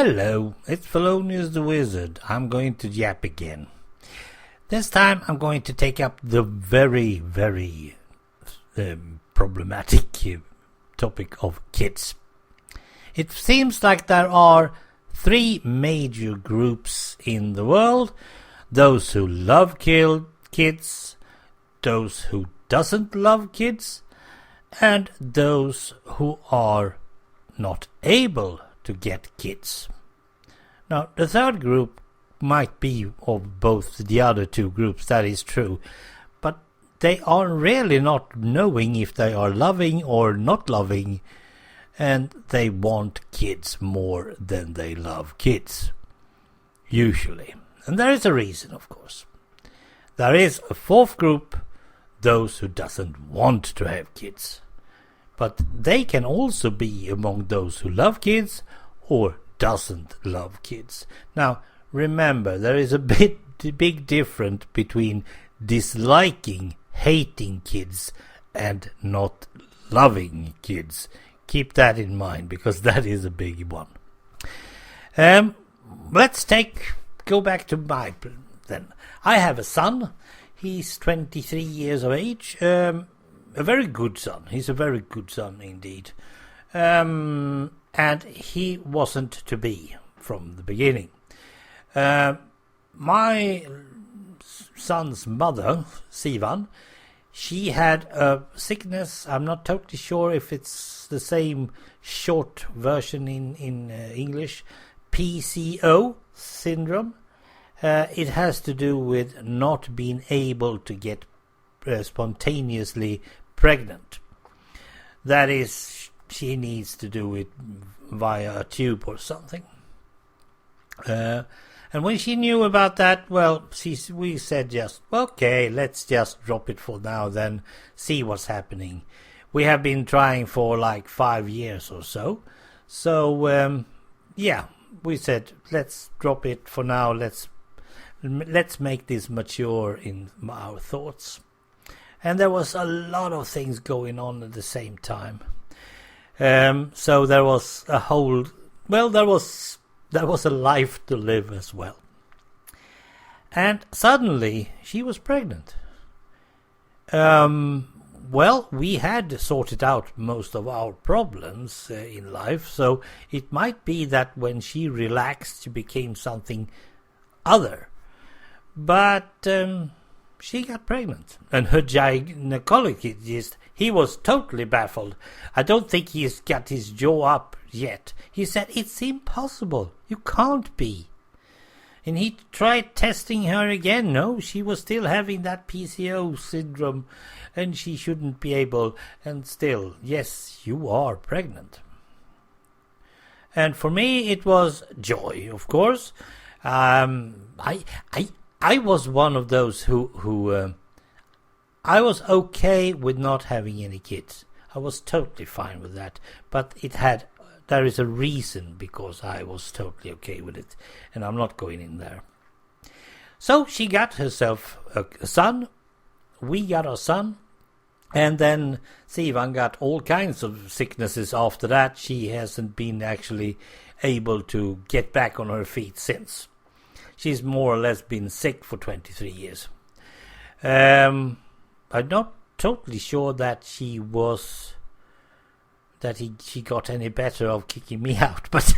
Hello, it's Fellonius the Wizard. I'm going to yap again. This time I'm going to take up the very problematic topic of kids. It seems like there are three major groups in the world: those who love kids, those who doesn't love kids, and those who are not able to get kids. Now, the third group might be of both the other two groups, that is true, but they are really not knowing if they are loving or not loving, and they want kids more than they love kids, usually. And there is a reason, of course. There is a fourth group, those who doesn't want to have kids. But they can also be among those who love kids or doesn't love kids. Now, remember, there is a big difference between disliking, hating kids and not loving kids. Keep that in mind, because that is a big one. Let's go back to my then. I have a son. He's 23 years of age. A very good son. He's a very good son indeed. And he wasn't to be from the beginning. My son's mother, Sivan, she had a sickness. I'm not totally sure if it's the same short version in English. PCO syndrome. It has to do with not being able to get spontaneously pregnant. That is, she needs to do it via a tube or something. And when she knew about that, well, we said just, okay, let's just drop it for now, then see what's happening. We have been trying for like 5 years or so. So, we said, let's drop it for now. Let's make this mature in our thoughts. And there was a lot of things going on at the same time. So there was a whole... Well, there was a life to live as well. And suddenly, she was pregnant. Well, we had sorted out most of our problems in life, so it might be that when she relaxed, she became something other. But she got pregnant, and her gynecologist, he was totally baffled. I don't think he's got his jaw up yet. He said, it's impossible. You can't be. And he tried testing her again. No, she was still having that PCO syndrome, and she shouldn't be able. And still, yes, you are pregnant. And for me, it was joy, of course. I was one of those who I was okay with not having any kids. I was totally fine with that. But there is a reason because I was totally okay with it. And I'm not going in there. So she got herself a son. We got our son. And then Sivan got all kinds of sicknesses after that. She hasn't been actually able to get back on her feet since. She's more or less been sick for 23 years. I'm not totally sure that she got any better of kicking me out, but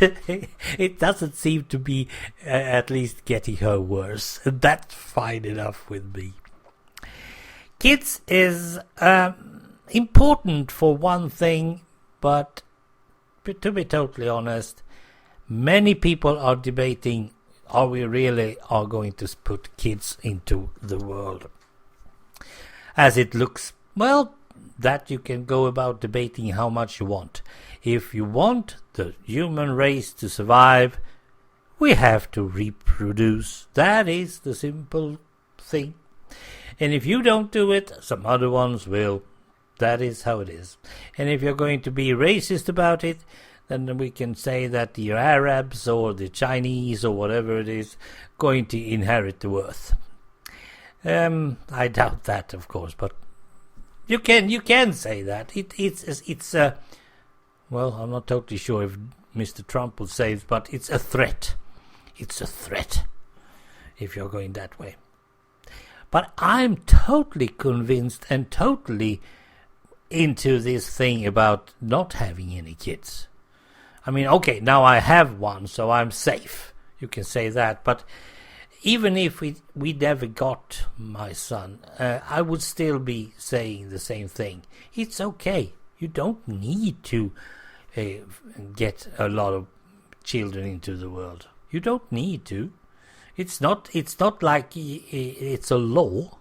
it doesn't seem to be at least getting her worse. That's fine enough with me. Kids is important for one thing, but to be totally honest, many people are debating, are we really going to put kids into the world? As it looks, well, that you can go about debating how much you want. If you want the human race to survive, we have to reproduce. That is the simple thing. And if you don't do it, some other ones will. That is how it is. And if you're going to be racist about it, then we can say that the Arabs or the Chinese or whatever it is going to inherit the earth. I doubt that, of course, but you can say that. It's well, I'm not totally sure if Mr. Trump would say, but it's a threat. It's a threat if you're going that way. But I'm totally convinced and totally into this thing about not having any kids. I mean, okay, now I have one, so I'm safe. You can say that. But even if we never got my son, I would still be saying the same thing. It's okay. You don't need to get a lot of children into the world. You don't need to. It's not like it's a law.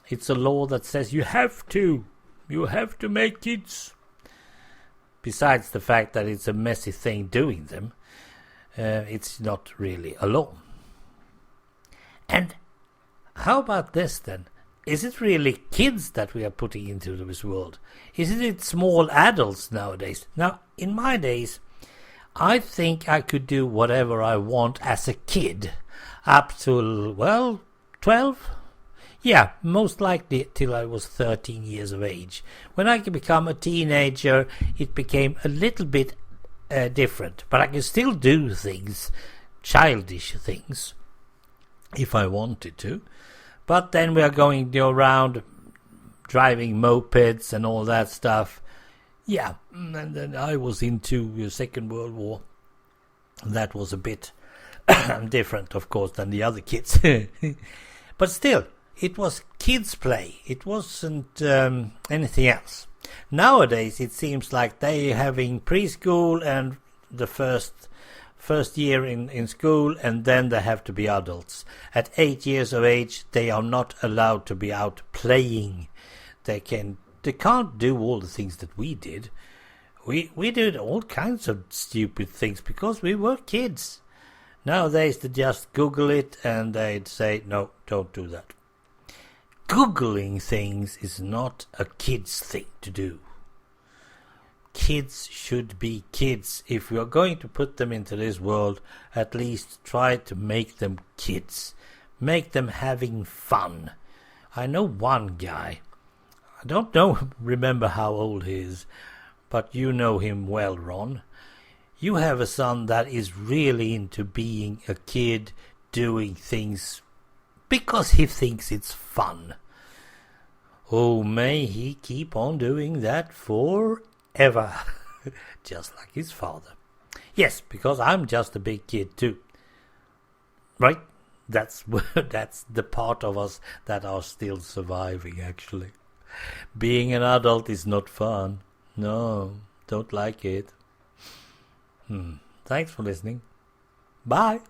It's a law that says you have to make kids. Besides the fact that it's a messy thing doing them, it's not really a law. And how about this then? Is it really kids that we are putting into this world? Isn't it small adults nowadays? Now, in my days, I think I could do whatever I want as a kid. Up to, well, 12? Yeah, most likely till I was 13 years of age. When I could become a teenager, it became a little bit different. But I can still do things, childish things, if I wanted to. But then we are going around driving mopeds and all that stuff. Yeah, and then I was into the Second World War. That was a bit different, of course, than the other kids. But still, it was kids' play. It wasn't anything else. Nowadays, it seems like they're having preschool and the first year in school, and then they have to be adults. At 8 years of age, they are not allowed to be out playing. They can't do all the things that we did. We did all kinds of stupid things because we were kids. Nowadays they just Google it and they'd say, no, don't do that. Googling things is not a kid's thing to do. Kids should be kids. If we are going to put them into this world, at least try to make them kids. Make them having fun. I know one guy. I don't remember how old he is, but you know him well, Ron. You have a son that is really into being a kid, doing things because he thinks it's fun. Oh, may he keep on doing that forever, just like his father. Yes, because I'm just a big kid too. Right? That's the part of us that are still surviving, actually. Being an adult is not fun. No, don't like it. Thanks for listening. Bye.